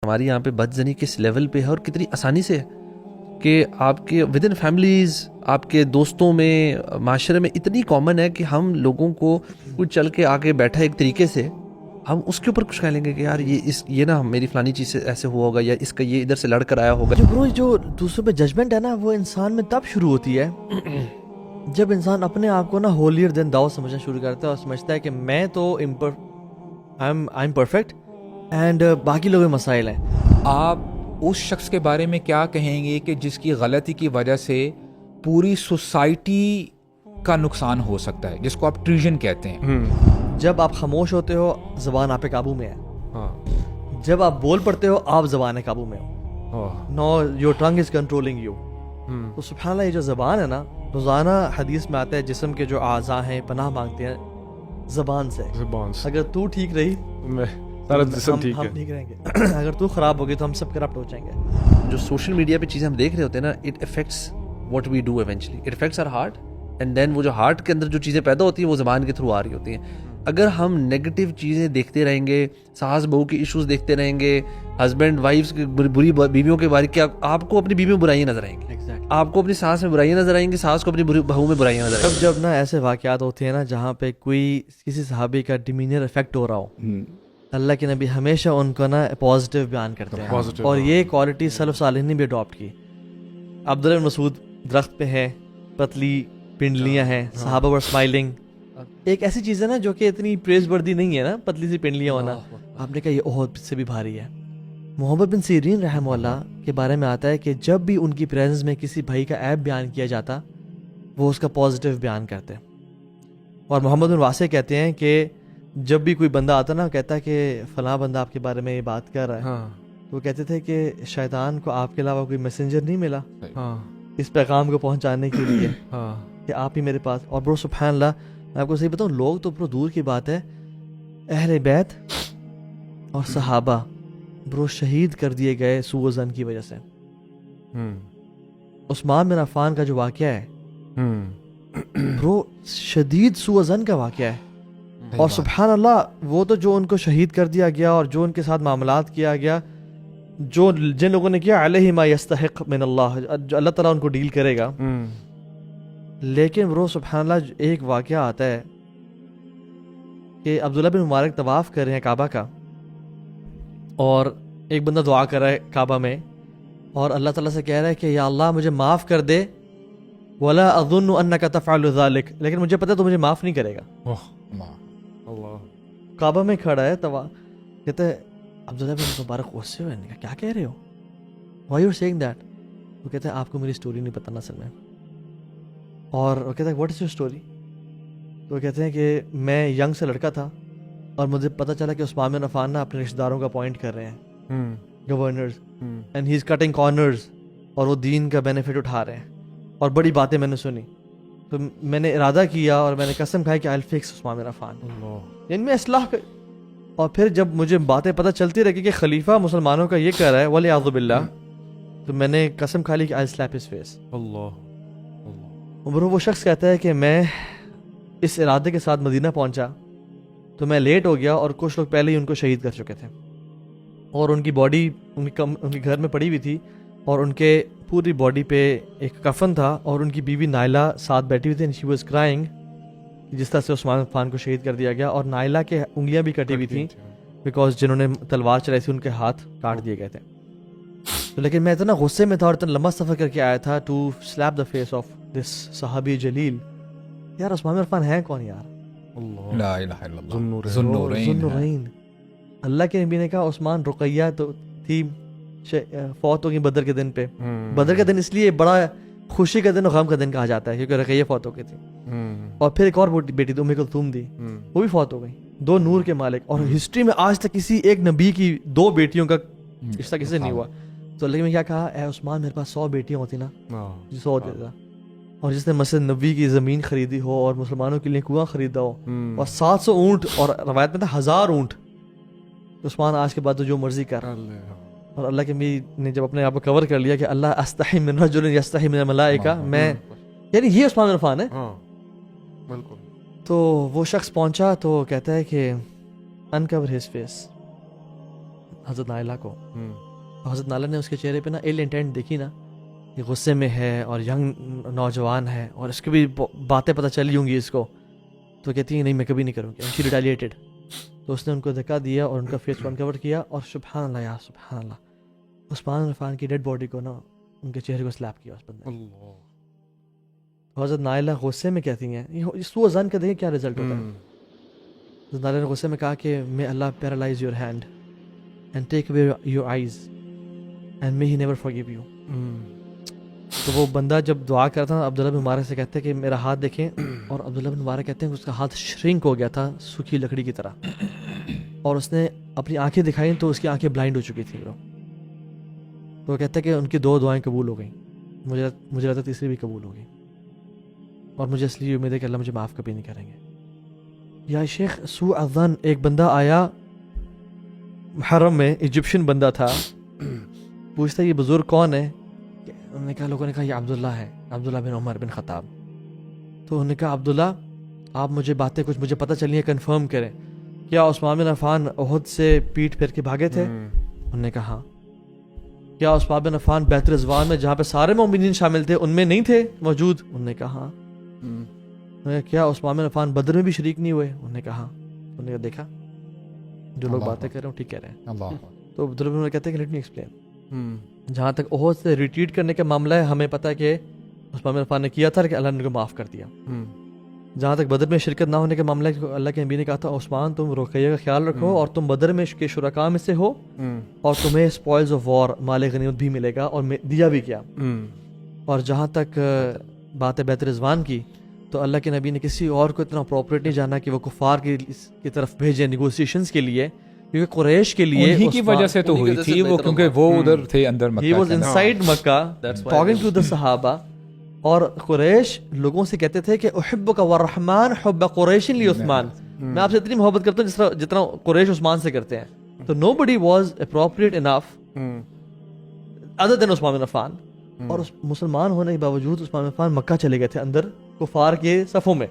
ہماری یہاں پہ بدزنی کس لیول پہ ہے اور کتنی آسانی سے ہے کہ آپ کے ود ان فیملیز، آپ کے دوستوں میں، معاشرے میں اتنی کامن ہے کہ ہم لوگوں کو کچھ چل کے آگے بیٹھا ایک طریقے سے ہم اس کے اوپر کچھ کہہ لیں گے کہ یار یہ نا میری فلانی چیز سے ایسے ہوا ہوگا، یا اس کا یہ ادھر سے لڑ کر آیا ہوگا. جو دوسروں پہ ججمنٹ ہے نا، وہ انسان میں تب شروع ہوتی ہے جب انسان اپنے آپ کو نا ہولیر دین داؤ سمجھنا شروع کرتا ہے اور سمجھتا ہے کہ میں تو آئی ایم پرفیکٹ اینڈ باقی لوگ مسائل ہیں. آپ اس شخص کے بارے میں کیا کہیں گے کہ جس کی غلطی کی وجہ سے پوری سوسائٹی کا نقصان ہو سکتا ہے، جس کو آپ ٹریژن کہتے ہیں؟ جب آپ خاموش ہوتے ہو زبان آپ پہ قابو میں ہے، جب آپ بول پڑتے ہو آپ زبان قابو میں ہو. No your tongue is controlling you. تو سبحان اللہ، یہ جو زبان ہے نا، روزانہ حدیث میں آتا ہے جسم کے جو اعضاء ہیں پناہ مانگتے ہیں زبان سے. اگر تو ٹھیک رہی سارا جسم ٹھیک ہم ہے. ٹھیک رہیں گے، اگر تو خراب ہوگی تو ہم سب کرپٹ ہو جائیں گے. جو سوشل میڈیا پہ چیزیں ہم دیکھ رہے ہوتے ہیں نا، it affects what we do eventually, it affects our heart, and then وہ جو ہارٹ کے اندر جو چیزیں پیدا ہوتی ہیں وہ زبان کے تھرو آ رہی ہوتی ہیں. اگر ہم نیگیٹو چیزیں دیکھتے رہیں گے، ساس بہو کے ایشوز دیکھتے رہیں گے، ہسبینڈ وائفس کی بری بیویوں کے بارے، کیا آپ کو اپنی بیویوں میں برائیاں نظر آئیں گی، آپ کو اپنی ساس میں برائیاں نظر آئیں گی، ساس کو اپنی بہو میں برائیاں نظر آئیں گی. جب نا ایسے واقعات ہوتے ہیں نا جہاں پہ کوئی کسی صحابی کا ڈیمینر افیکٹ ہو رہا ہو، اللہ کے نبی ہمیشہ ان کو نا پازیٹیو بیان کرتے ہیں، اور یہ کوالٹی سلف صالحین نے بھی اڈاپٹ کی. عبداللہ بن مسعود درخت پہ ہے، پتلی پنڈلیاں ہیں، صحابہ ور اسمائلنگ. ایک ایسی چیز ہے نا جو کہ اتنی پریز وردی نہیں ہے نا، پتلی سی پنڈلیاں ہونا. آپ نے کہا یہ احد سے بھی بھاری ہے. محمد بن سیرین رحمہ اللہ کے بارے میں آتا ہے کہ جب بھی ان کی پریزنس میں کسی بھائی کا عیب بیان کیا جاتا، وہ اس کا پازیٹیو بیان کرتے. اور محمد بن واسع کہتے ہیں کہ جب بھی کوئی بندہ آتا نا، کہتا ہے کہ فلاں بندہ آپ کے بارے میں یہ بات کر رہا ہے، تو وہ کہتے تھے کہ شیطان کو آپ کے علاوہ کوئی میسنجر نہیں ملا اس پیغام کو پہنچانے کے لیے کہ آپ ہی میرے پاس. اور برو سبحان اللہ، میں آپ کو صحیح بتاؤں، لوگ تو برو دور کی بات ہے، اہل بیت اور صحابہ برو شہید کر دیے گئے سوء ظن کی وجہ سے. عثمان بن عفان کا جو واقعہ ہے برو شدید سوء ظن کا واقعہ ہے. اور سبحان اللہ، وہ تو جو ان کو شہید کر دیا گیا اور جو ان کے ساتھ معاملات کیا گیا، جو جن لوگوں نے کیا، علیہ ما یستحق من اللہ، جو اللہ تعالیٰ ان کو ڈیل کرے گا. لیکن برو سبحان اللہ، ایک واقعہ آتا ہے کہ عبداللہ بن مبارک طواف کر رہے ہیں کعبہ کا، اور ایک بندہ دعا کر رہا ہے کعبہ میں، اور اللہ تعالیٰ سے کہہ رہا ہے کہ یا اللہ مجھے معاف کر دے، ولا اظن انک تفعل ذلک، لیکن مجھے پتہ ہے تو مجھے معاف نہیں کرے گا. کعبہ میں کھڑا ہے کہتا ہے عبداللہ بن مبارک غصے ہوئے، کیا کہہ رہے ہو، why you are seeing that? وہ کہتا ہے آپ کو میری سٹوری نہیں پتہ اصل میں. اور وہ کہتا ہے واٹ از یور سٹوری؟ تو وہ کہتے ہیں کہ میں ینگ سے لڑکا تھا اور مجھے پتہ چلا کہ عثمان بن عفان نا اپنے رشتہ داروں کا اپوائنٹ کر رہے ہیں governors, and he is cutting corners, اور وہ دین کا بینیفٹ اٹھا رہے ہیں. اور بڑی باتیں میں نے سنی، تو میں نے ارادہ کیا اور میں نے قسم کھائی کہ آئی ول فکس عثمان بن عفان، یعنی میں اصلاح کر. اور پھر جب مجھے باتیں پتہ چلتی رہی کہ خلیفہ مسلمانوں کا یہ کر رہا ہے ولیعوذ باللہ، تو میں نے قسم کھا لی کہ آئی ول سلیپ ہز فیس. برو وہ شخص کہتا ہے کہ میں اس ارادے کے ساتھ مدینہ پہنچا تو میں لیٹ ہو گیا، اور کچھ لوگ پہلے ہی ان کو شہید کر چکے تھے، اور ان کی باڈی ان کے گھر میں پڑی ہوئی تھی، اور ان کے پوری باڈی پہ ایک کفن تھا، اور ان کی بیوی نائلہ ساتھ بیٹھی ہوئی تھی، اینڈ شی واز کرائنگ، جس طرح سے عثمان عفان کو شہید کر دیا گیا. اور نائلہ کے انگلیاں بھی کٹی ہوئی تھیں بیکاز جنہوں نے تلوار چلائی تھی ان کے ہاتھ کاٹ دیے گئے تھے. لیکن میں اتنا غصے میں تھا اور اتنا لمبا سفر کر کے آیا تھا to sleep the face of this صحابی جلیل. یار عثمان عفان ہیں کون یار؟ لا الہ الا اللہ، ذو النورین. اللہ کے نبی نے کہا عثمان، رقیہ تو تھی فوت ہوگی بدر کے دن پہ. بدر کا دن اس لیے بڑا خوشی کا دن اور غم کا دن کہا جاتا ہے کیونکہ رقیہ فوت ہو گئی تھی. اور پھر ایک اور بیٹی تھی ام کلثوم دی، وہ بھی فوت ہو گئی. دو نور کے مالک. اور ہسٹری میں آج تک کسی ایک نبی کی دو بیٹیوں کا رشتہ کسی سے نہیں ہوا. تو اللہ نے کیا کہا، اے عثمان میرے پاس 100 بیٹیاں ہوتی نا، 100 دیتا. اور جس نے مسجد نبوی کی زمین خریدی ہو اور مسلمانوں کے لیے کنواں خریدا ہو اور 700 اونٹ، اور روایت میں تھا 1000 اونٹ، عثمان آج کے بعد تو جو مرضی کر. اور اللہ کے نبی نے جب اپنے آپ کو کور کر لیا کہ اللہ استحی من رجل یستحی من الملائکہ، میں یعنی یہ عثمان بن عفان ہے. تو وہ شخص پہنچا تو کہتا ہے کہ انکور ہز فیس. حضرت نائلہ کو. حضرت نائلہ نے اس کے چہرے پہ نا ایل انٹینٹ دیکھی نا, یہ غصے میں ہے اور ینگ نوجوان ہے اور اس کی بھی باتیں پتہ چلی ہوں گی اس کو, تو کہتی ہیں نہیں میں کبھی نہیں کروں گی. شی ریٹیلیٹڈ. تو اس نے ان کو دھکا دیا اور ان کا فیس انکور کیا, اور سبحان اللہ یا سبحان اللہ عثمان عفان کی ڈیڈ باڈی کو نا ان کے چہرے کو سلیپ کیا اس بندے نے. حضرت نائلہ غصے میں کہتی ہیں, یہ سوء ظن کا دیکھیں کیا رزلٹ ہوتا ہے. حضرت نائلہ نے غصے میں کہا کہ may Allah paralyze your hand and take away your eyes and may he never forgive you. تو وہ بندہ جب دعا کرتا تھا عبداللہ بن مبارک سے کہتے ہیں کہ میرا ہاتھ دیکھیں, اور عبداللہ بن مبارک کہتے ہیں کہ اس کا ہاتھ شرنک ہو گیا تھا سوکھی لکڑی کی طرح, اور اس نے اپنی آنکھیں دکھائیں تو اس کی آنکھیں بلائنڈ ہو چکی تھیں. تو وہ کہتے ہیں کہ ان کی 2 دعائیں قبول ہو گئیں, مجھے لگتا ہے تیسری بھی قبول ہو گئی, اور مجھے اس لیے امید ہے کہ اللہ مجھے معاف کبھی نہیں کریں گے. یا شیخ سوء الظن, ایک بندہ آیا حرم میں, ایجپشین بندہ تھا, پوچھتا یہ بزرگ کون ہے؟ انہوں نے کہا, لوگوں نے کہا یہ عبداللہ ہے, عبداللہ بن عمر بن خطاب. تو انہوں نے کہا عبداللہ آپ مجھے باتیں کچھ مجھے پتہ چلی ہیں, کنفرم کریں, کیا عثمان بن عفان احد سے پیٹ پھیر کے بھاگے تھے؟ انہوں نے کہا. کیا عثمان بن عفان بیت رضوان میں جہاں پہ سارے مومنین شامل تھے ان میں نہیں تھے موجود؟ انہوں نے کہا. کیا عثمان بن عفان بدر میں بھی شریک نہیں ہوئے؟ انہوں نے کہا. انہوں نے دیکھا جو لوگ باتیں کر رہے ہیں ٹھیک کہہ رہے ہیں. تو عبداللہ بن عمر کہتے ہیں کہ لیٹ می ایکسپلین. جہاں تک احد سے ریٹریٹ کرنے کا معاملہ ہے, ہمیں پتہ ہے کہ عثمان بن عفان نے کیا تھا کہ اللہ نے ان کو معاف کر دیا. جہاں تک بدر میں شرکت نہ ہونے کا معاملہ ہے, اللہ کے نبی نے کہا تھا عثمان تم رقیہ کا خیال رکھو, اور تم بدر میں کے شرکاء میں سے ہو, اور تمہیں اسپوائلز آف وار مال غنیمت بھی ملے گا, اور دیا بھی کیا. اور جہاں تک بات ہے بیت رضوان کی, تو اللہ کے نبی نے کسی اور کو اتنا اپروپریٹ نہیں جانا کہ وہ کفار کی طرف بھیجے نیگوسیشنز کے لیے, کیونکہ قریش کے لیے انہی کی وجہ سے تو ہوئی تھی وہ, کیونکہ وہ ادھر تھے اندر مکہ. He was inside Makkah talking to the صحابہ, اور قریش لوگوں سے کہتے تھے کہ احبک والرحمن حب قریش لعثمان, میں آپ سے اتنی محبت کرتا ہوں جتنا قریش عثمان سے کرتے ہیں. تو nobody was appropriate enough other than عثمان بن عفان. اور مسلمان ہونے کے باوجود عثمان بن عفان مکہ چلے گئے تھے اندر کفار کے صفوں میں.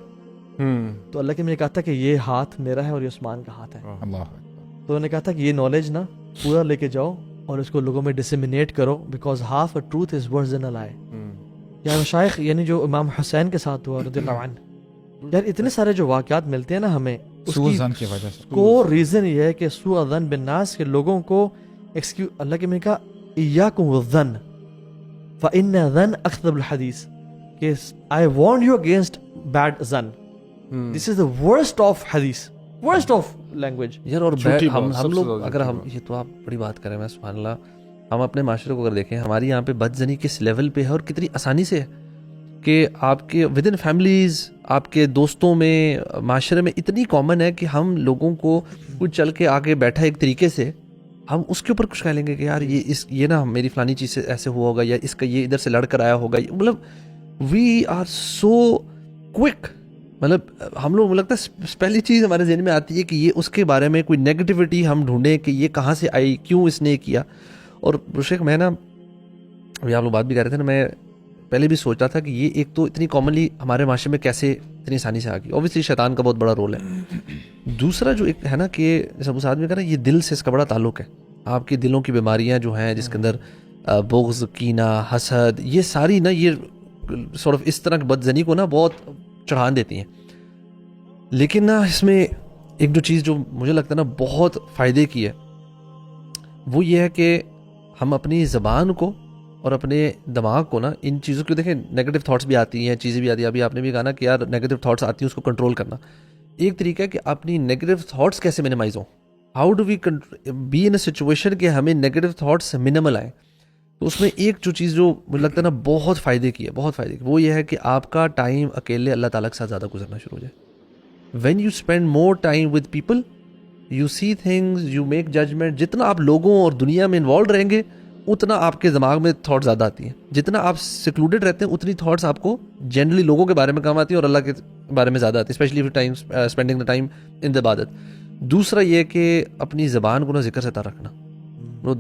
تو اللہ کے میں نے کہا تھا کہ یہ ہاتھ میرا ہے اور یہ عثمان کا ہاتھ ہے. تو انہوں نے کہا تھا کہ یہ نالج نا پورا لے کے جاؤ اور اس کو لوگوں میں ڈسیمینیٹ کرو, because half a truth is worse than a lie. یا مشائخ یعنی جو امام حسین کے ساتھ ہوا رضی اللہ عنہ, یار اتنے سارے جو واقعات ملتے ہیں نا ہمیں, سوء ظن کی وجہ سے کو ریزن یہ ہے کہ سوء الظن بالناس کے لوگوں کو اللہ کے میں کہا ایاکم والظن فإن الظن اکذب الحدیث, کہ I warn you against bad ظن. This is the worst of حدیث, worst of language. یار اور ہم لوگ اگر ہم یہ تو آپ بڑی بات کریں, میں سبحان اللہ, ہم اپنے معاشرے کو اگر دیکھیں, ہماری یہاں پہ بدزنی کس لیول پہ ہے اور کتنی آسانی سے ہے کہ آپ کے ود ان فیملیز, آپ کے دوستوں میں, معاشرے میں اتنی کامن ہے کہ ہم لوگوں کو کچھ چل کے آگے بیٹھا ایک طریقے سے, ہم اس کے اوپر کچھ کہہ لیں گے کہ یار یہ نا میری فلانی چیز سے ایسے ہوا ہوگا, یا اس کا یہ ادھر سے لڑ کر آیا ہوگا. مطلب وی آر سو کوئک, مطلب ہم لوگ لگتا ہے پہلی چیز ہمارے ذہن میں آتی ہے کہ یہ اس کے بارے میں کوئی نیگیٹیوٹی ہم ڈھونڈیں کہ یہ کہاں سے آئی, کیوں اس نے کیا. اور شیخ میں نا ابھی آپ لوگ بات بھی کر رہے تھے نا, میں پہلے بھی سوچتا تھا کہ یہ ایک تو اتنی کامنلی ہمارے معاشرے میں کیسے اتنی آسانی سے آ گئی. اوبیسلی شیطان کا بہت بڑا رول ہے. دوسرا جو ایک ہے نا کہ جیسے اس آدمی کا نا یہ دل سے اس کا بڑا تعلق ہے. آپ کے دلوں کی بیماریاں جو ہیں جس کے اندر بغض, کینہ, حسد, یہ ساری نا یہ سورٹ آف اس طرح کی بدزنی کو نا بہت چڑھان دیتی ہیں. لیکن نا اس میں ایک جو چیز جو مجھے لگتا ہے نا بہت فائدے کی ہے, وہ یہ ہے کہ ہم اپنی زبان کو اور اپنے دماغ کو نا ان چیزوں کو دیکھیں, نیگیٹو تھاٹس بھی آتی ہیں, چیزیں بھی آتی ہیں. ابھی آپ نے بھی کہا نا کہ یار نیگیٹو تھاٹس آتی ہیں, اس کو کنٹرول کرنا. ایک طریقہ ہے کہ اپنی نیگیٹو تھاٹس کیسے منیمائز ہوں, how do we be in a situation کہ ہمیں نیگیٹو تھاٹس منیمل آئیں. تو اس میں ایک جو چیز جو مجھے لگتا ہے نا بہت فائدے کی ہے, بہت فائدے کی, وہ یہ ہے کہ آپ کا ٹائم اکیلے اللہ تعالیٰ کے ساتھ زیادہ گزرنا شروع ہو جائے. When you spend more time with people you see things, you make judgement. جتنا آپ لوگوں اور دنیا میں انوالو رہیں گے اتنا آپ کے دماغ میں تھاٹ زیادہ آتی ہیں. جتنا آپ سیکلوڈیڈ رہتے ہیں اتنی تھاٹس آپ کو جنرلی لوگوں کے بارے میں کم آتی ہیں اور اللہ کے بارے میں زیادہ آتی ہے, especially time spending the time in the عبادت. دوسرا یہ کہ اپنی زبان کو نا ذکر سے تار رکھنا.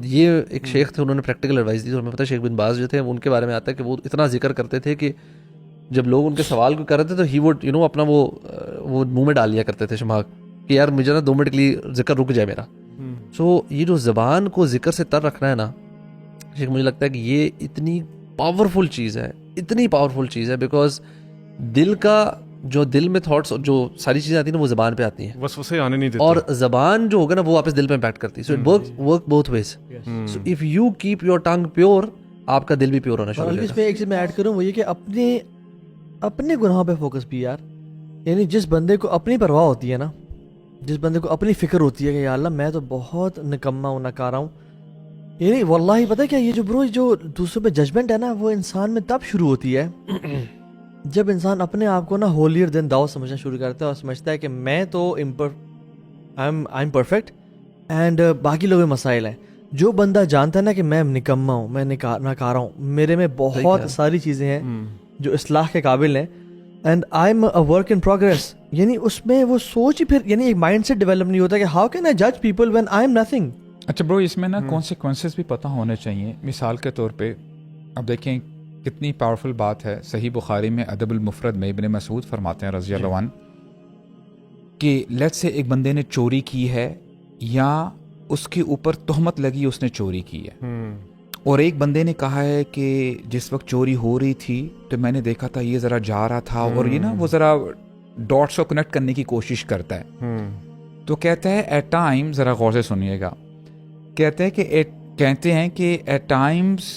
یہ ایک شیخ تھے, انہوں نے پریکٹیکل ایڈوائس دی, اور ہمیں پتہ ہے شیخ بن باز جو تھے ان کے بارے میں آتا ہے کہ وہ اتنا ذکر کرتے تھے کہ جب لوگ ان کے سوال کو کر رہے تھے تو ہی وڈ یو نو اپنا وہ منہ میں ڈال لیا کرتے تھے شماغ کہ یار مجھے نا 2 منٹ کے لیے ذکر رک جائے میرا. سو یہ جو زبان کو ذکر سے تر رکھنا ہے نا شیخ، مجھے لگتا ہے کہ یہ اتنی پاورفل چیز ہے، اتنی پاورفل چیز ہے، بیکاز دل کا جو دل میں تھاٹس جو ساری چیزیں آتی ہیں نا وہ زبان پہ آتی ہیں، وسوسے آنے نہیں دیتے، اور زبان جو ہوگا نا وہ واپس دل پہ امپیکٹ کرتی ہے. So it work both ways. So if you keep your tongue pure, آپ کا دل بھی پیور ہونا شروع ہو جائے اس میں ایک چیز میں ایڈ کروں، وہ یہ کہ اپنے گناہوں پہ فوکس بھی یار. یعنی جس بندے کو اپنی پرواہ ہوتی ہے نا، جس بندے کو اپنی فکر ہوتی ہے کہ یا اللہ میں تو بہت نکما ہوں، ناکارہ ہوں، یعنی واللہ پتہ کیا، یہ جو برو جو دوسروں پہ ججمنٹ ہے نا وہ انسان میں تب شروع ہوتی ہے جب انسان اپنے آپ کو نا ہولیر دین داؤ سمجھنا شروع کرتا ہے اور سمجھتا ہے کہ میں تو آئی ایم پرفیکٹ اینڈ باقی لوگ مسائل ہیں. جو بندہ جانتا ہے نا کہ میں نکما ہوں، میں ناکارہ ہوں، میرے میں بہت ساری چیزیں ہیں جو اصلاح کے قابل ہیں، and I am a work in progress, یعنی اس میں وہ سوچ ہی پھر یعنی ایک مائنڈ سیٹ ڈیولپ نہیں ہوتا کہ ہاؤ کین آئی جج people when I am nothing. اچھا برو، اس میں نا کانسیکوینسز بھی پتہ ہونے چاہیے. مثال کے طور پہ اب دیکھیں کتنی پاورفل بات ہے. صحیح بخاری میں ادب المفرد میں ابن مسعود فرماتے ہیں رضی اللہ عنہ کہ لیٹ سے ایک بندے نے چوری کی ہے یا اس کے اوپر تہمت لگی اس نے چوری کی ہے، اور ایک بندے نے کہا ہے کہ جس وقت چوری ہو رہی تھی تو میں نے دیکھا تھا یہ ذرا جا رہا تھا، اور یہ نا وہ ذرا ڈاٹس کو کنیکٹ کرنے کی کوشش کرتا ہے. تو کہتا ہے ایٹ ٹائم، ذرا غور سے سنیے گا، کہتے ہیں کہ ایٹ ٹائمز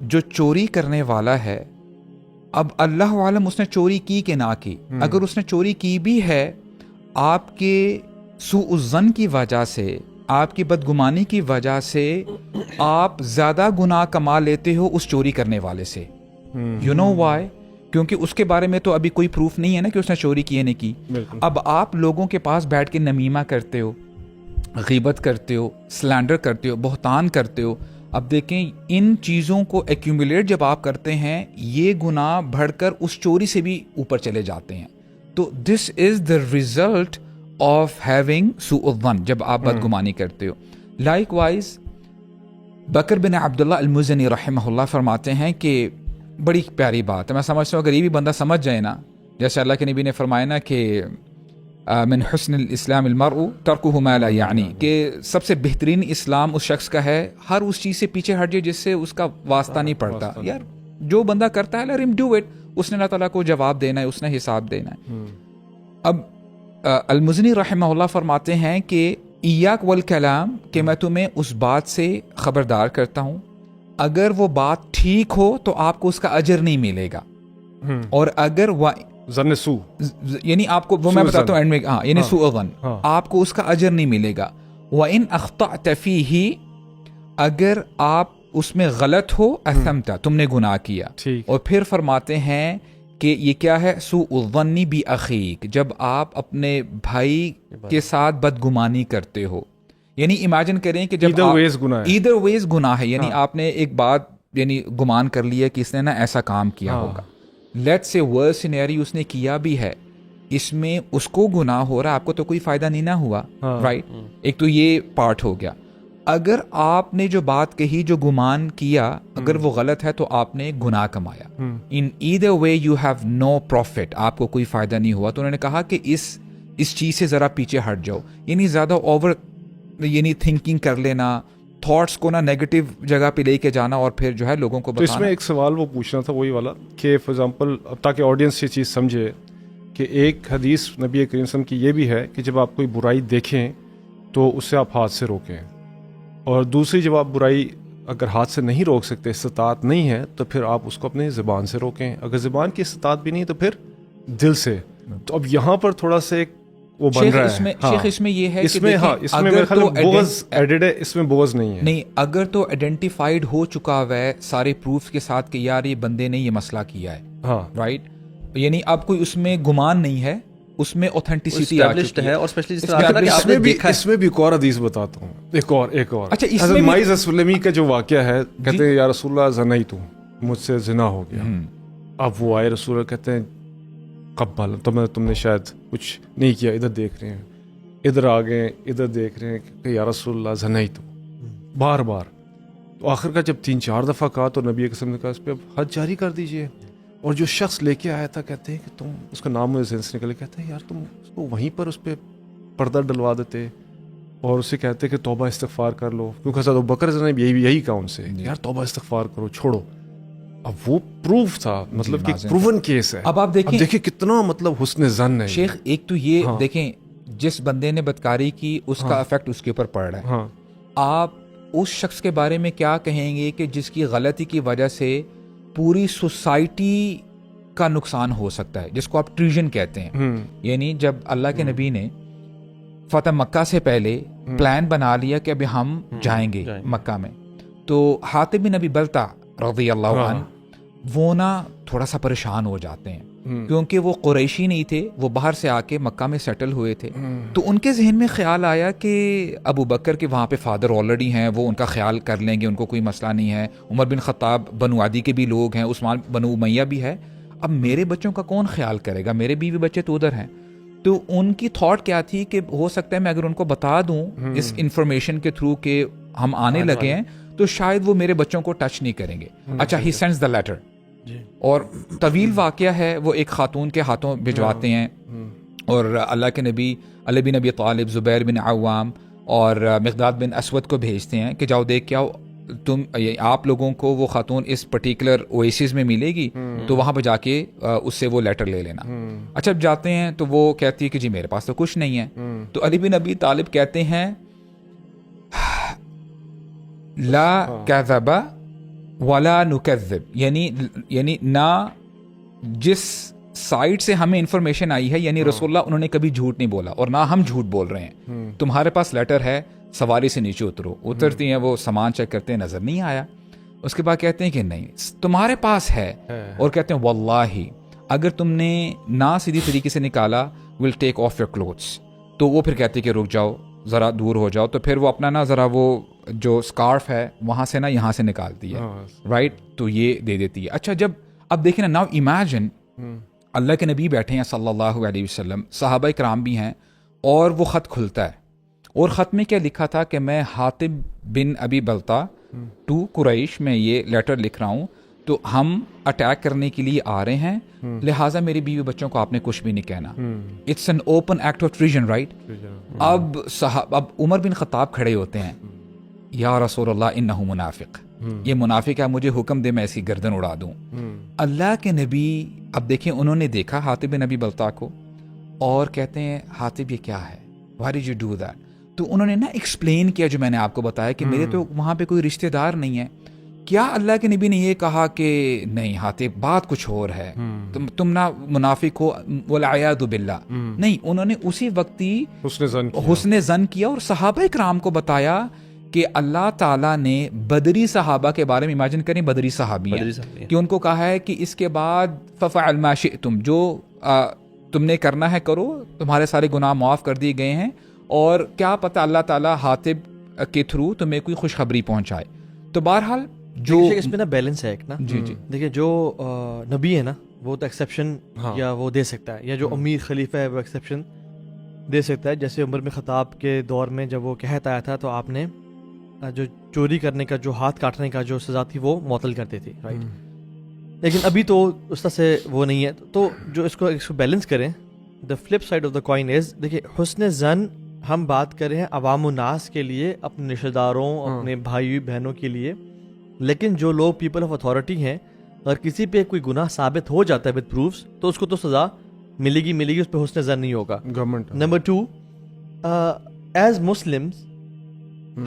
جو چوری کرنے والا ہے، اب اللہ عالم اس نے چوری کی کہ نہ کی، اگر اس نے چوری کی بھی ہے، آپ کے سوء الظن کی وجہ سے، آپ کی بدگمانی کی وجہ سے آپ زیادہ گناہ کما لیتے ہو اس چوری کرنے والے سے. You know why? کیونکہ اس کے بارے میں تو ابھی کوئی پروف نہیں ہے نا کہ اس نے چوری کی ہے نہیں کی. اب آپ لوگوں کے پاس بیٹھ کے نمیمہ کرتے ہو، غیبت کرتے ہو، سلینڈر کرتے ہو، بہتان کرتے ہو. اب دیکھیں ان چیزوں کو ایکیومولیٹ جب آپ کرتے ہیں، یہ گناہ بڑھ کر اس چوری سے بھی اوپر چلے جاتے ہیں. تو دس از دا ریزلٹ آف ہیونگ سوء الظن، جب آپ بدگمانی کرتے ہو. لائک وائز بکر بن عبداللہ المزنی رحمہ اللہ فرماتے ہیں کہ بڑی پیاری بات ہے، میں سمجھتا ہوں اگر یہ بھی بندہ سمجھ جائے نا، جیسے اللہ کے نبی نے فرمایا نا کہ من حسن الاسلام المرء ترکہ ما لا یعنی، کہ سب سے بہترین اسلام اس شخص کا ہے ہر اس چیز سے پیچھے ہٹ جائے جس سے اس کا واسطہ نہیں پڑتا. یار جو بندہ کرتا ہے let him do it، اس نے اللہ تعالیٰ کو جواب دینا ہے، اس نے حساب دینا ہے. اب المزنی رحمہ اللہ فرماتے ہیں کہ ایاک والکلام، کہ میں تمہیں اس بات سے خبردار کرتا ہوں اگر وہ بات ٹھیک ہو تو آپ کو اس کا اجر نہیں ملے گا، اور اگر ظن سو یعنی آپ کو وہ میں بتاتا ہوں اینڈ میں، ہاں یعنی سوء ظن، آپ کو اس کا اجر نہیں ملے گا. وَإِنْ أَخْطَأْتَ فِيهِ، اگر آپ اس میں غلط ہو، اثمت، تم نے گناہ کیا. اور پھر فرماتے ہیں کہ یہ کیا ہے، سوء الظن بِأَخِيك، جب آپ اپنے بھائی کے ساتھ بدگمانی کرتے ہو. یعنی امیجن کریں کہ جب ایدر ویز گناہ ہے، یعنی آپ نے ایک بات یعنی گمان کر لیا کہ اس نے نا ایسا کام کیا ہوگا. لیٹ سے ورس سینیری اس نے کیا بھی ہے، اس میں اس کو گناہ ہو رہا ہے، آپ کو تو کوئی فائدہ نہیں نہ ہوا، رائٹ. ایک تو یہ پارٹ ہو گیا. اگر آپ نے جو بات کہی، جو گمان کیا، اگر وہ غلط ہے تو آپ نے گناہ کمایا. In either way you have no profit, آپ کو کوئی فائدہ نہیں ہوا. تو انہوں نے کہا کہ اس چیز سے ذرا پیچھے ہٹ جاؤ، یعنی زیادہ اوور یعنی تھنکنگ کر لینا، تھاٹس کو نا نیگیٹو جگہ پہ لے کے جانا اور پھر جو ہے لوگوں کو بتانا. تو اس میں ایک سوال وہ پوچھنا تھا وہی والا کہ فار ایگزامپل تاکہ آڈینس یہ چیز سمجھے کہ ایک حدیث نبی کریم صلی اللہ علیہ وسلم کی یہ بھی ہے کہ جب آپ کوئی برائی دیکھیں تو اسے آپ ہاتھ سے روکیں، اور دوسری جب آپ برائی اگر ہاتھ سے نہیں روک سکتے، استطاعت نہیں ہے، تو پھر آپ اس کو اپنے زبان سے روکیں. اگر زبان کی استطاعت بھی نہیں تو پھر دل سے. تو اب یہاں پر تھوڑا سا ایک وہ بن رہا ہے شیخ، اس میں یہ ہے اس میں اس میں میرے خیال میں بغض ایڈڈ ہے، اس میں بغض نہیں ہے. نہیں، اگر تو آئیڈینٹیفائڈ ہو چکا ہوا ہے سارے پروفس کے ساتھ کہ یار یہ بندے نے یہ مسئلہ کیا ہے، ہاں رائٹ، یعنی اب کوئی اس میں گمان نہیں ہے، اس میں اوتھینٹسٹی آ چکی ہے. اور اسپیشلی اس میں بھی ایک اور حدیث بتاتا ہوں، ایک اور اچھا، حضرت معاذ السلمی کا جو واقعہ ہے، کہتے ہیں یا رسول اللہ زنیت، مجھ سے زنا ہو گیا. اب وہ آئے رسول اللہ، کہتے ہیں قبل، تم نے شاید کچھ نہیں کیا، ادھر دیکھ رہے ہیں، ادھر آ گئے، ادھر دیکھ رہے ہیں کہ یا رسول اللہ زنیت، بار بار. تو آخر کا جب 3-4 دفعہ کہا تو نبی قسم نے کہا اس پہ اب حد جاری کر دیجئے. اور جو شخص لے کے آیا تھا، کہتے ہیں کہ تم، اس کا نام مجھے ذہن سے نکلے، کہتے ہیں یار تم اس کو وہیں پر اس پہ پردہ ڈلوا دیتے، اور اسے کہتے کہ توبہ استغفار کر لو, کیونکہ حضرت ابوبکر نے یہی کہا ان سے یار توبہ استغفار کرو, چھوڑو. اب وہ پروف تھا, مطلب کہ پروون کیس ہے. اب آپ دیکھیں کتنا مطلب حسن زن ہے شیخ. ایک تو یہ دیکھیں جس بندے نے بدکاری کی اس کا افیکٹ اس کے اوپر پڑ رہا ہے. آپ اس شخص کے بارے میں کیا کہیں گے کہ جس کی غلطی کی وجہ سے پوری سوسائٹی کا نقصان ہو سکتا ہے, جس کو آپ ٹریژن کہتے ہیں. یعنی جب اللہ کے نبی نے فتح مکہ سے پہلے پلان بنا لیا کہ ابھی ہم جائیں گے مکہ میں, تو حاتب بن ابی بلتع رضی اللہ عنہ وہ نا تھوڑا سا پریشان ہو جاتے ہیں, کیونکہ وہ قریشی نہیں تھے, وہ باہر سے آ کے مکہ میں سیٹل ہوئے تھے. تو ان کے ذہن میں خیال آیا کہ ابو بکر کے وہاں پہ فادر آلریڈی ہیں, وہ ان کا خیال کر لیں گے, ان کو کوئی مسئلہ نہیں ہے. عمر بن خطاب بنو عدی کے بھی لوگ ہیں, عثمان بنو امیہ بھی ہے. اب میرے بچوں کا کون خیال کرے گا, میرے بیوی بچے تو ادھر ہیں. تو ان کی تھاٹ کیا تھی کہ ہو سکتا ہے میں اگر ان کو بتا دوں اس انفارمیشن کے تھرو کہ ہم آنے لگے ہیں تو شاید وہ میرے بچوں کو ٹچ نہیں کریں گے. اچھا, ہی سینڈز دا لیٹر, اور طویل واقعہ ہے, وہ ایک خاتون کے ہاتھوں بھجواتے ہیں, اور اللہ کے نبی علی بن ابی طالب, زبیر بن عوام اور مقداد بن اسود کو بھیجتے ہیں کہ جاؤ دیکھ کے آؤ, تم آپ لوگوں کو وہ خاتون اس پرٹیکولر اویسس میں ملے گی, تو وہاں پہ جا کے اس سے وہ لیٹر لے لینا. اچھا, اب جاتے ہیں تو وہ کہتی ہے کہ جی میرے پاس تو کچھ نہیں ہے. تو علی بن ابی طالب کہتے ہیں لا کذب ولا نکذب, یعنی نہ جس سائٹ سے ہمیں انفارمیشن آئی ہے, یعنی رسول اللہ انہوں نے کبھی جھوٹ نہیں بولا, اور نہ ہم جھوٹ بول رہے ہیں. تمہارے پاس لیٹر ہے, سواری سے نیچے اترو. اترتی ہیں, وہ سامان چیک کرتے ہیں, نظر نہیں آیا. اس کے بعد کہتے ہیں کہ نہیں تمہارے پاس ہے, اور کہتے ہیں واللہ اگر تم نے نہ سیدھی طریقے سے نکالا ول ٹیک آف یور کلوتھس. تو وہ پھر کہتے ہیں کہ رک جاؤ, ذرا دور ہو جاؤ. تو پھر وہ اپنا نا ذرا وہ جو اسکارف ہے وہاں سے نا یہاں سے نکالتی ہے, رائٹ, تو یہ دے دیتی ہے. اچھا, جب اب دیکھیں نا, ناؤ امیجن اللہ کے نبی بیٹھے ہیں صلی اللہ علیہ وسلم, صحابہ کرام بھی ہیں, اور وہ خط کھلتا ہے, اور خط میں کیا لکھا تھا کہ میں حاتب بن ابی بلتع ٹو قریش میں یہ لیٹر لکھ رہا ہوں, تو ہم اٹیک کرنے کے لیے آ رہے ہیں, لہٰذا میری بیوی بچوں کو آپ نے کچھ بھی نہیں کہنا. It's an open act of treason, right. اب عمر بن خطاب کھڑے ہوتے ہیں, یا رسول اللہ انہ منافق, یہ منافق ہے, مجھے حکم دے میں ایسی گردن اڑا دوں. اللہ کے نبی اب دیکھیں انہوں نے دیکھا حاتب بن ابی بلتع کو, اور کہتے ہیں حاتب یہ کیا ہے, why did you do that. تو انہوں نے نا ایکسپلین کیا جو میں نے آپ کو بتایا کہ میرے تو وہاں پہ کوئی رشتہ دار نہیں ہے. کیا اللہ کے نبی نے یہ کہا کہ نہیں حاتب بات کچھ اور ہے, تم نہ منافق ہو, والعیاذ باللہ. نہیں, انہوں نے اسی وقت ہی حسن زن کیا, اور صحابہ کرام کو بتایا کہ اللہ تعالیٰ نے بدری صحابہ کے بارے میں, امیجن کریں بدری صحابی ہیں, کہ ان کو کہا ہے کہ اس کے بعد ففعل ما شئتم, جو تم نے کرنا ہے کرو, تمہارے سارے گناہ معاف کر دیے گئے ہیں, اور کیا پتہ اللہ تعالیٰ حاتب کے تھرو تمہیں کوئی خوشخبری پہنچائے. تو بہرحال جو اس میں نا بیلنس ہے ایک نا, جی دیکھیں جو نبی ہے نا وہ تو ایکسیپشن یا وہ دے سکتا ہے, یا جو امیر خلیفہ ہے وہ ایکسیپشن دے سکتا ہے. جیسے عمر بن خطاب کے دور میں جب وہ قحط آیا تھا تو آپ نے جو چوری کرنے کا, جو ہاتھ کاٹنے کا جو سزا تھی وہ معطل کرتی تھی, رائٹ. لیکن ابھی تو اس طرح سے وہ نہیں ہے. تو جو اس کو بیلنس کریں, the flip side of the coin is, دیکھیے حسن زن ہم بات کر رہے ہیں عوام الناس کے لیے, اپنے رشتہ داروں, اپنے بھائی بہنوں کے لیے. لیکن جو لوگ پیپل آف اتھارٹی ہیں, اگر کسی پہ کوئی گناہ ثابت ہو جاتا ہے ود پروفس, تو اس کو تو سزا ملے گی, اس پہ حسن زن نہیں ہوگا. نمبر 2, ایز مسلمس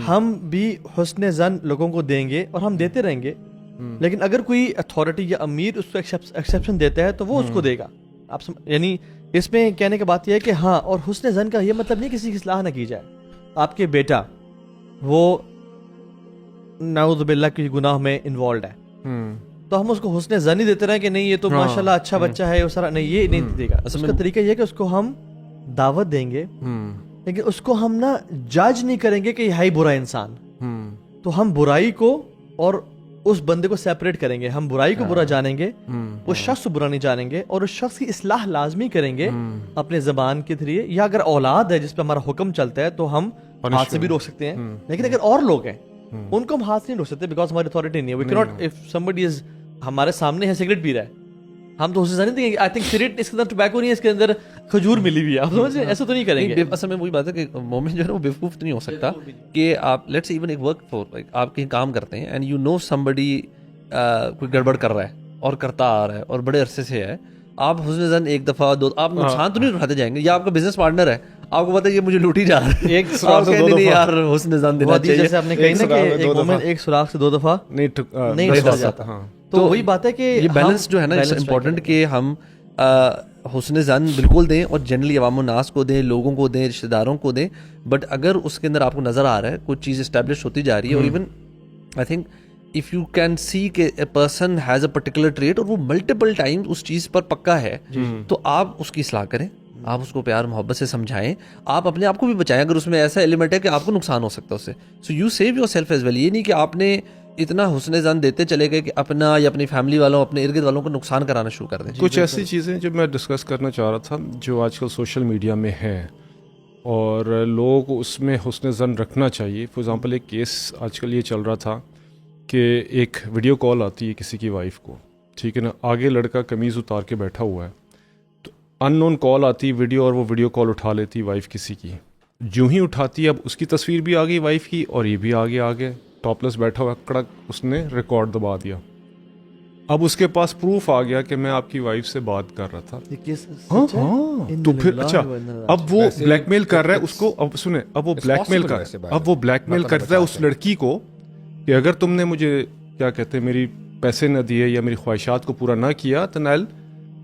ہم بھی حسن زن لوگوں کو دیں گے, اور ہم دیتے رہیں گے. لیکن اگر کوئی اتھارٹی یا امیر اس کو ایکسیپشن دیتا ہے تو وہ اس کو دے گا. آپ یعنی اس میں کہنے کی بات یہ ہے کہ ہاں, اور حسن زن کا یہ مطلب نہیں کسی کی اصلاح نہ کی جائے. آپ کے بیٹا وہ نعوذ باللہ کی گناہ میں انوالوڈ ہے, تو ہم اس کو حسن زن ہی دیتے رہیں کہ نہیں یہ تو ماشاءاللہ اچھا بچہ ہے, وہ سارا نہیں, یہ نہیں دے گا. اس کا طریقہ یہ ہے کہ اس کو ہم دعوت دیں گے, لیکن اس کو ہم نا جج نہیں کریں گے کہ یہ ہے برا انسان. تو ہم برائی کو اور اس بندے کو سیپریٹ کریں گے. ہم برائی کو برا جانیں گے, اس شخص کو برا نہیں جانیں گے, اور اس شخص کی اصلاح لازمی کریں گے اپنے زبان کے ذریعے, یا اگر اولاد ہے جس پہ ہمارا حکم چلتا ہے تو ہم ہاتھ سے بھی روک سکتے ہیں. لیکن اگر اور لوگ ہیں ان کو ہم ہاتھ سے نہیں روک سکتے, بیکاز ہماری اتھارٹی نہیں ہے. We can't, if somebody is ہمارے سامنے ہے سگریٹ پی رہا ہے, ہم تو حسن زن نہیں. آئی تھنک سگریٹ اس کے اندر ٹوبیکو نہیں ہے, اس کے اندر کھجور ملی ہوئی ہے. آپ سمجھ رہے ہیں, ایسا تو نہیں کریں گے. اصل میں وہی بات ہے کہ مومن جو ہے نا وہ بیوقوف نہیں ہو سکتا کہ آپ لیٹس ایون ایک ورک فور آپ کہیں کام کرتے ہیں اینڈ یو نو somebody کوئی گڑبڑ کر رہا ہے اور کرتا آ رہا ہے اور بڑے عرصے سے ہے, آپ حسن زن ایک دفعہ دو آپ نقصان تو نہیں اٹھاتے جائیں گے. یا آپ کا بزنس پارٹنر ہے, آپ کو پتا ہے یہ مجھے لوٹی جا رہا ہے, ایک سراغ سے دو دفعہ یار حسن زن دینا چاہیے. جیسے آپ نے کہی نا کہ ایک مومن ایک سوراخ سے 2 دفعہ نہیں ڈر جاتا. تو وہی بات ہے کہ یہ بیلنس جو ہے نا اٹس امپورٹنٹ کہ ہم حسن زن بالکل دیں اور جنرلی عوام الناس کو دیں, لوگوں کو دیں, رشتہ داروں کو دیں. بٹ اگر اس کے اندر آپ کو نظر آ رہا ہے کچھ چیز اسٹیبلش ہوتی جا رہی ہے, اور even I think if you can see کہ a person has a particular trait اور وہ ملٹیپل ٹائم اس چیز پر پکا ہے, تو آپ اس کی اصلاح کریں, آپ اس کو پیار محبت سے سمجھائیں, آپ اپنے آپ کو بھی بچائیں اگر اس میں ایسا ایلیمنٹ ہے کہ آپ کو نقصان ہو سکتا ہے اس سے. So you save yourself as well. یہ نہیں کہ آپ نے اتنا حسن زن دیتے چلے گئے کہ اپنا یا اپنی فیملی والوں اپنے ارد گرد والوں کو نقصان کرانا شروع کر دیں. کچھ ایسی چیزیں جو میں ڈسکس کرنا چاہ رہا تھا جو آج کل سوشل میڈیا میں ہیں اور لوگ اس میں حسن زن رکھنا چاہیے. فار ایگزامپل ایک کیس آج کل یہ چل رہا تھا کہ ایک ویڈیو کال آتی ہے کسی کی وائف کو, ٹھیک ہے نا, آگے لڑکا قمیض اتار کے بیٹھا ہوا ہے, تو ان نون کال آتی ویڈیو اور وہ ویڈیو کال اٹھا لیتی وائف کسی کی. جو ہی اٹھاتی اب اس کی تصویر بھی آ گئی وائف کی اور یہ بھی آگے ٹاپ لیس بیٹھا ہوا, کڑک اس نے ریکارڈ دبا دیا. اب اس کے پاس پروف آ گیا کہ میں آپ کی وائف سے بات کر رہا تھا. تو پھر اچھا اب وہ بلیک میل کر رہا ہے اس کو. اب سنیں, اب وہ بلیک میل کرتا ہے اس لڑکی کو کہ اگر تم نے مجھے کیا کہتے ہیں میری پیسے نہ دیے یا میری خواہشات کو پورا نہ کیا تو نیل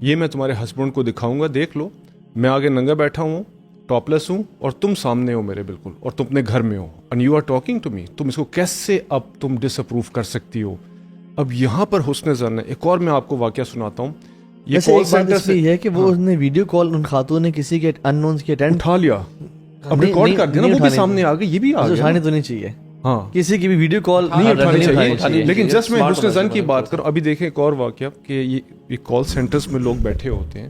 یہ میں تمہارے ہسبینڈ کو دکھاؤں گا, دیکھ لو میں آگے ننگا بیٹھا ہوں, ٹاپ لیس ہوں اور تم سامنے ہو میرے بالکل, اور تم اپنے گھر میں ہو and you are talking to me. تم اس کو کیسے اب تم ڈس اپروو کر سکتی ہو؟ اب یہاں پر حسن زن ہے. ایک اور میں آپ کو واقعہ سناتا ہوں. یہ کال سینٹر سے یہ ہے کہ وہ نے ویڈیو کال ان خاتون نے کسی کے ان نونز کے اٹینڈ اٹھا لیا, اب ریکارڈ کر دیا نا, وہ بھی سامنے آ گئی, یہ بھی آ گیا. اٹھانی تو نہیں چاہیے, ہاں کسی کی بھی ویڈیو کال نہیں اٹھانی چاہیے. لیکن جسٹ میں حسن زن کی بات کروں. ابھی دیکھیں ایک اور واقعہ کہ یہ کال سینٹرز میں لوگ بیٹھے ہوتے ہیں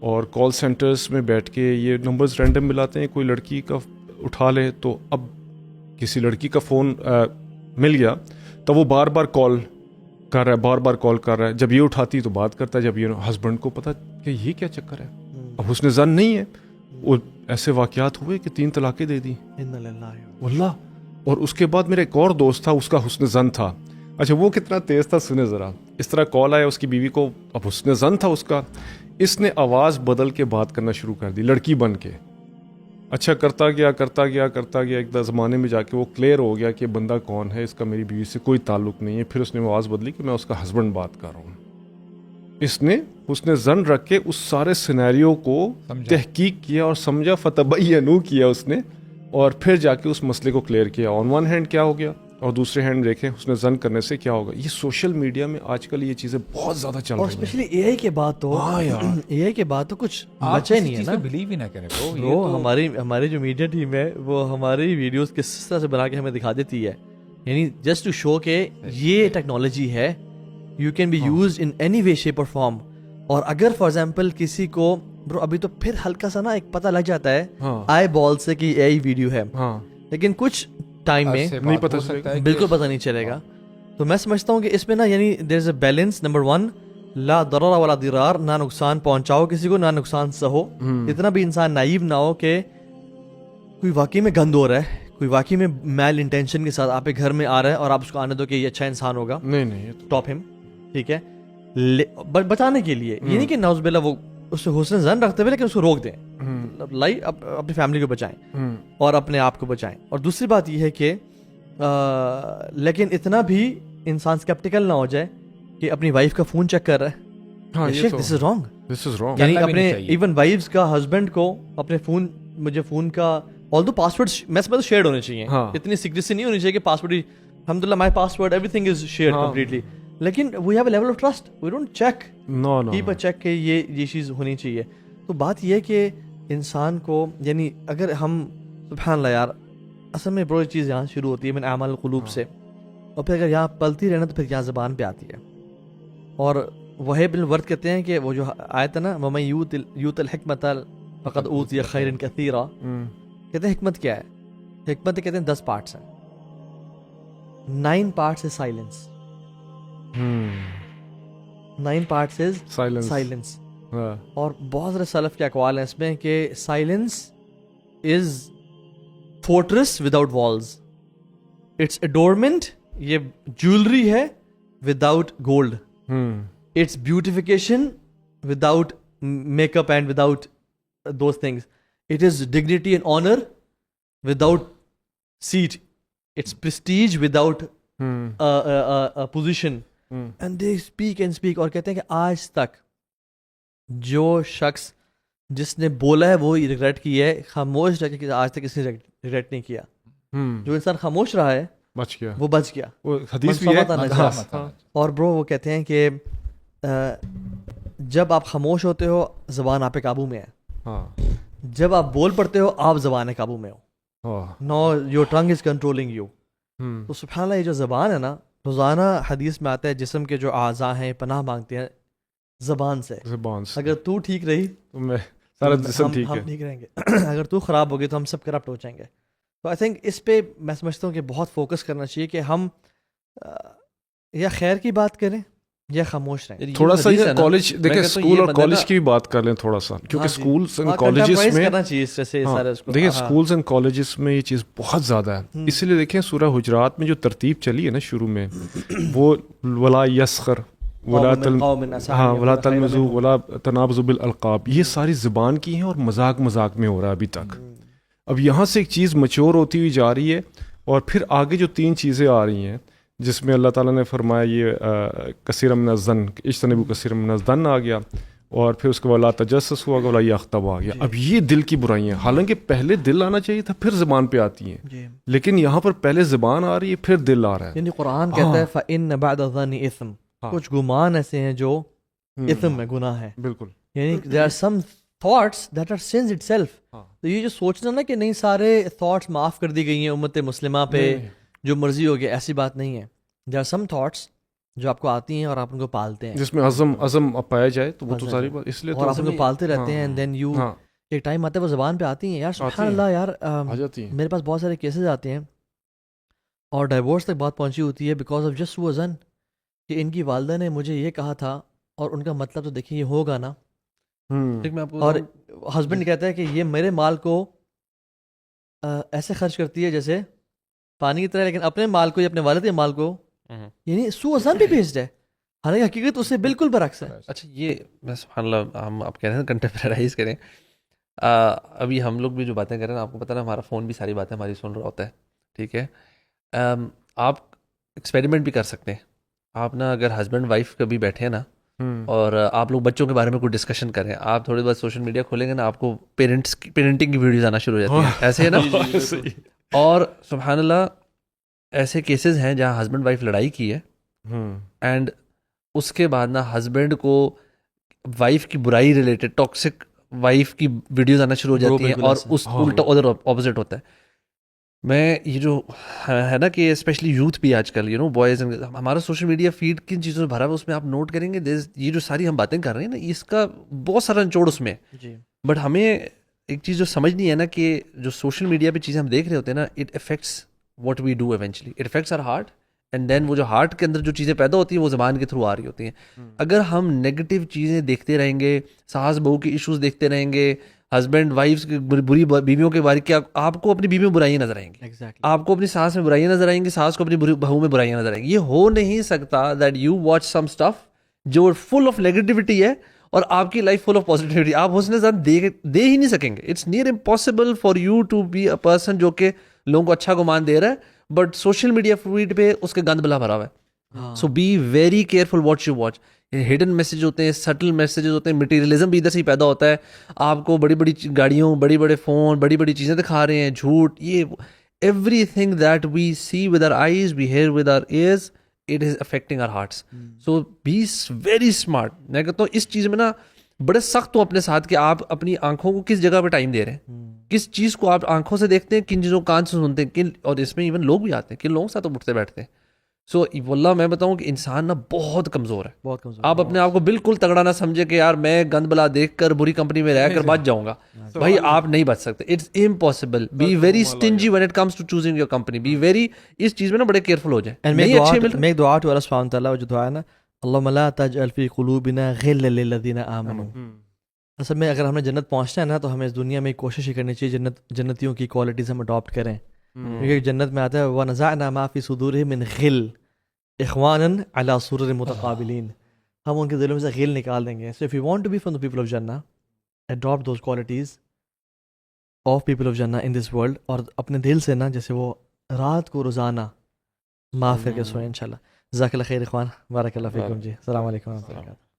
اور کال سینٹرز میں بیٹھ کے یہ نمبرز رینڈم ملاتے ہیں. کوئی لڑکی کا اٹھا لے تو اب کسی لڑکی کا فون مل گیا تو وہ بار بار کال کر رہا ہے, جب یہ اٹھاتی تو بات کرتا ہے, جب یہ ہسبینڈ کو پتا کہ یہ کیا چکر ہے, اب حسن زن نہیں ہے. وہ ایسے واقعات ہوئے کہ 3 طلاقیں دے دی واللہ. اور اس کے بعد میرا ایک اور دوست تھا, اس کا حسن زن تھا. اچھا وہ کتنا تیز تھا سنے ذرا. اس طرح کال آیا اس کی بیوی کو, اب حسن زن تھا اس کا, اس نے آواز بدل کے بات کرنا شروع کر دی لڑکی بن کے. اچھا کرتا گیا ایک زمانے میں جا کے وہ کلیئر ہو گیا کہ بندہ کون ہے, اس کا میری بیوی سے کوئی تعلق نہیں ہے. پھر اس نے آواز بدلی کہ میں اس کا ہسبینڈ بات کر رہا ہوں. اس نے حسن زن رکھ کے اس سارے سینیریو کو تحقیق کیا اور سمجھا, فتبینوا کیا اس نے, اور پھر جا کے اس مسئلے کو کلیئر کیا. آن ون ہینڈ کیا ہو گیا اور دوسرے ہینڈ دیکھیں حسن زن کرنے سے کیا ہوگا. یہ سوشل میڈیا میں آج کل یہ چیزیں بہت زیادہ چل رہی ہیں, اور اسپیشلی اے آئی کے بعد تو کچھ بچا ہی نہیں ہے نا. بلیو ہی نہ کریں وہ ہماری جو میڈیا ٹیم ہے وہ ہماری ویڈیوز کس طرح سے بنا کے ہمیں دکھا دیتی ہے, یعنی جسٹ ٹو شو کہ یہ ٹیکنالوجی ہے, you can be used in any way shape اور فارم. اور اگر فار ایگزامپل کسی کو برو ابھی تو پھر ہلکا سا نا ایک پتہ لگ جاتا ہے آئی بال سے کہ اے آئی ویڈیو ہے, لیکن کچھ ٹائم میں نہیں پتہ چلے گا, بالکل پتہ نہیں چلے گا. تو میں سمجھتا ہوں کہ اس میں نا یعنی دیر از اے بیلنس. نمبر 1 لا ضرر ولا ضرار, نہ نقصان پہنچاؤ کسی کو نہ نقصان سہو. اتنا بھی انسان نائیو نہ ہو کہ کوئی واقعی میں گند ہو رہا ہے, کوئی واقعی میں میل انٹینشن کے ساتھ آپ کے گھر میں آ رہا ہے اور آپ اس کو آنے دو کہ یہ اچھا انسان ہوگا, نہیں ٹاپ ہم, ٹھیک ہے, بچانے کے لیے. یہ نہیں کہ نعوذ باللہ وہ اس سے حسن زن رکھتے ہوئے لیکن اس کو روک دیں, اپنی فیملی کو بچائیں اور اپنے آپ کو بچائیں. اور دوسری بات یہ ہے کہ لیکن اتنا بھی انسان اسکیپٹیکل نہ ہو جائے کہ اپنی وائف کا فون چیک کر رہا ہے. دس از رانگ. یعنی اپنے ایون وائفز کا ہسبینڈ کو اپنے فون کا آلدو پاسورڈ میں سمجھتا ہوں شیئرڈ ہونے چاہیے, اتنی سیکریسی نہیں ہونی چاہیے کہ پاسورڈ الحمدللہ my password everything is shared completely, لیکن we have a level of trust, we don't check, keep a check کہ یہ چیز ہونی چاہیے. تو بات یہ ہے کہ انسان کو یعنی اگر ہم سبحان اللہ یار اصل میں بڑی چیز یہاں شروع ہوتی ہے من اعمال القلوب سے, اور پھر اگر یہاں پلتی رہنا تو پھر یہاں زبان پہ آتی ہے. اور وہیب بن ورد کہتے ہیں کہ وہ جو آیت ہے نا وَمَن یُؤْتَ الْحِکْمَةَ فَقَدْ أُوتِیَ خَیْرًا کَثِیرًا, کہتے ہیں حکمت کیا ہے. حکمت کہتے ہیں 10 پارٹس ہیں, 9 پارٹس ہے سائلنس. 9 parts is silence. اور بہت سارے سلف کے اقوال ہیں اس میں کہ silence is fortress without walls. It's adornment, یہ جیولری ہے without gold. It's beautification without makeup and without those things. It is dignity and honour without seat. It's prestige without position. And they speak and speak. اور کہتے ہیں کہ آج تک جو شخص جس نے بولا ہے وہ ریگریٹ کیا ہے, خاموش رہ کے آج تک کسی نے ریگریٹ نہیں کیا. جو انسان خاموش رہا ہے بچ گیا, وہ بچ گیا. وہ حدیث بھی ہے. اور برو وہ کہتے ہیں کہ جب آپ خاموش ہوتے ہو زبان آپ پہ قابو میں ہے, جب آپ بول پڑتے ہو آپ زبان قابو میں ہو. No your tongue is controlling you. تو سبحان اللہ یہ جو زبان ہے نا, روزانہ حدیث میں آتا ہے جسم کے جو اعضاء ہیں پناہ مانگتے ہیں زبان سے. اگر تو ٹھیک رہی تو میں سارا جسم ہم ٹھیک رہیں گے. اگر تو خراب ہو گئی تو ہم سب کرپٹ ہو جائیں گے. تو آئی تھنک اس پہ میں سمجھتا ہوں کہ بہت فوکس کرنا چاہیے کہ ہم یا خیر کی بات کریں یا خاموش رہیں. تھوڑا سا کالج دیکھیں, اسکول اور کالج کی بھی بات کر لیں تھوڑا سا, کیونکہ اسکولس اینڈ کالجز میں دیکھیں اسکولس اینڈ کالجز میں یہ چیز بہت زیادہ ہے. اسی لیے دیکھیں سورہ حجرات میں جو ترتیب چلی ہے نا شروع میں, وہ ولا یسخر ولا تلمزوا ولا تنابزوا بالالقاب, یہ ساری زبان کی ہیں اور مذاق میں ہو رہا ہے ابھی تک. اب یہاں سے ایک چیز میچور ہوتی ہوئی جا رہی ہے, اور پھر آگے جو 3 چیزیں آ رہی ہیں جس میں اللہ تعالیٰ نے فرمایا یہ کثیر من الظن, اجتنبوا کثیر من الظن آ گیا, اور پھر اس کے بعد لا تجسسوا ولا یغتب آ گیا. اب یہ دل کی برائیاں, حالانکہ پہلے دل آنا چاہیے تھا پھر زبان پہ آتی ہیں, لیکن یہاں پر پہلے زبان آ رہی ہے پھر دل آ رہا ہے. یعنی قرآن کہتا ہے فَإِنَّ بَعْدَ الظَّنِّ إِثْمٌ, کچھ گمان ایسے ہیں جو اثم میں گناہ ہے. بالکل, یعنی there are some thoughts that are sins itself. تو یہ جو سوچنا نا کہ نہیں سارے thoughts معاف کر دی گئی ہیں امت مسلمہ پہ, جو مرضی ہو گیا, ایسی بات نہیں ہے. there are some thoughts جو آپ کو آتی ہیں اور آپ ان کو پالتے ہیں, جس میں عزم پایا جائے تو وہ تو ساری بات, اس لیے اور آپ ان کو پالتے رہتے ہیں. and then you ایک ٹائم آتا ہے وہ زبان پہ آتی ہیں. یار سبحان اللہ, یار میرے پاس بہت سارے کیسز آتے ہیں اور ڈائیورس تک بات پہنچی ہوتی ہے بیکاز آف جسٹ وزن, کہ ان کی والدہ نے مجھے یہ کہا تھا اور ان کا مطلب تو دیکھیں یہ ہوگا نا. اور ہسبینڈ کہتا ہے کہ یہ میرے مال کو ایسے خرچ کرتی ہے جیسے پانی کی طرح, لیکن اپنے مال کو یا اپنے والد کے مال کو یعنی سو ازان بھی بیچڈ ہے, حالانکہ حقیقت اس سے بالکل برعکس ہے. اچھا یہ میں سبحان اللہ, ہم آپ کہہ رہے ہیں کنٹمپرائز کریں. ابھی ہم لوگ بھی جو باتیں کر رہے ہیں آپ کو پتہ ہے ہمارا فون بھی ساری باتیں ہماری سن رہا ہوتا ہے, ٹھیک ہے. آپ ایکسپیریمنٹ بھی کر سکتے ہیں. آپ نا اگر ہسبینڈ وائف کبھی بیٹھے نا اور آپ لوگ بچوں کے بارے میں کوئی ڈسکشن کریں, آپ تھوڑی بہت سوشل میڈیا کھولیں گے نا, آپ کو پیرنٹنگ کی ویڈیوز آنا شروع ہو جاتی ہیں, ایسے ہے نا. اور سبحان اللہ ایسے کیسز ہیں جہاں ہسبینڈ وائف لڑائی کی ہے, اینڈ اس کے بعد نا ہسبینڈ کو وائف کی برائی ریلیٹڈ ٹاکسک وائف کی ویڈیوز آنا شروع ہو جاتی ہیں, اور اس الٹا ادھر اپوزٹ ہوتا ہے. میں یہ جو ہے نا کہ اسپیشلی یوتھ بھی آج کل بوائز, ہمارا سوشل میڈیا فیڈ کن چیزوں سے بھرا ہوا, اس میں آپ نوٹ کریں گے یہ جو ساری ہم باتیں کر رہے ہیں نا, اس کا بہت سارا نچوڑ اس میں. بٹ ہمیں ایک چیز جو سمجھنی ہے نا کہ جو سوشل میڈیا پہ چیزیں ہم دیکھ رہے ہوتے ہیں نا, it affects what we do eventually, it affects our heart, and then وہ جو ہارٹ کے اندر جو چیزیں پیدا ہوتی ہیں وہ زبان کے تھرو آ رہی ہوتی ہیں. اگر ہم نیگیٹو چیزیں دیکھتے رہیں گے, ساس بہو کے ایشوز دیکھتے رہیں گے, ہسبینڈ وائفس کی بری بیویوں کے بارے, کیا آپ کو اپنی بیوی میں برائیاں نظر آئیں گی, آپ کو اپنی ساس میں برائیاں نظر آئیں گی, ساس کو اپنی بہو میں برائیاں نظر آئیں گی. یہ ہو نہیں سکتا that you watch some stuff جو فل آف نیگیٹیوٹی ہے اور آپ کی لائف فل آف پازیٹیوٹی, آپ حسن زن دے ہی نہیں سکیں گے. It's near impossible for you to be a person جو کہ لوگوں کو اچھا گمان دے رہا ہے, بٹ سوشل میڈیا فیڈ پہ اس کے گند بلا بھرا ہوا ہے. So be very careful what you watch. Hidden message ہوتے ہیں, سٹل میسیجز ہوتے ہیں, مٹیریلزم بھی ادھر سے ہی پیدا ہوتا ہے. آپ کو بڑی بڑی گاڑیوں, بڑے بڑے فون, بڑی بڑی چیزیں دکھا رہے ہیں, جھوٹ, یہ everything that we see with our eyes, we hear with our ears, it is affecting our hearts. So be very smart. میں کہتا ہوں اس چیز میں نا بڑے سخت ہوں اپنے ساتھ کہ آپ اپنی آنکھوں کو کس جگہ پہ ٹائم دے رہے ہیں, کس چیز کو آپ آنکھوں سے دیکھتے ہیں, کن چیزوں کو کان سے سنتے ہیں, کن, اور اس میں ایون لوگ بھی آتے ہیں, کن لوگوں کے ساتھ اٹھتے بیٹھتے ہیں. سو واللہ میں بتاؤں کہ انسان نا بہت کمزور ہے, بہت کمزور. آپ اپنے آپ کو بالکل تگڑا نہ سمجھے کہ یار میں گند بلا دیکھ کر بری کمپنی میں رہ کر بچ جاؤں گا. بھائی آپ نہیں بچ سکتے, it's impossible. Be very stingy when it comes to choosing your company. Be very, اس چیز میں نا بڑے کیئرفل ہو جائیں. میک دعا ٹو اللہ سبحانہ وتعالی, جو دعا ہے نا اللہم لا تجعل فی قلوبنا غلا للذین آمنوا. اصل میں اگر ہم نے جنت پہنچنا ہے نا تو ہمیں اس دنیا میں کوشش ہی کرنی چاہیے جنتیوں کی کوالٹیز ہم اڈاپٹ کریں. کیونکہ جنت میں آتا ہے وَنَزَعْنَا مَا فِي صُدُورِهِم مِّن غِلٍّ إِخْوَانًا عَلَىٰ سُرُرٍ مُتَقَابِلِينَ. ہم ان کے دلوں میں سے غل نکال دیں گے. So if you want to be from the people of Jannah, adopt those qualities of people of Jannah in this world. اور اپنے دل سے نا جیسے وہ رات کو روزانہ معاف کر کے سوئیں انشاءاللہ. جزاک اللہ خیر اخوان، بارک اللہ فیکم جی. السلام علیکم و رحمۃ اللہ وبرکاتہ.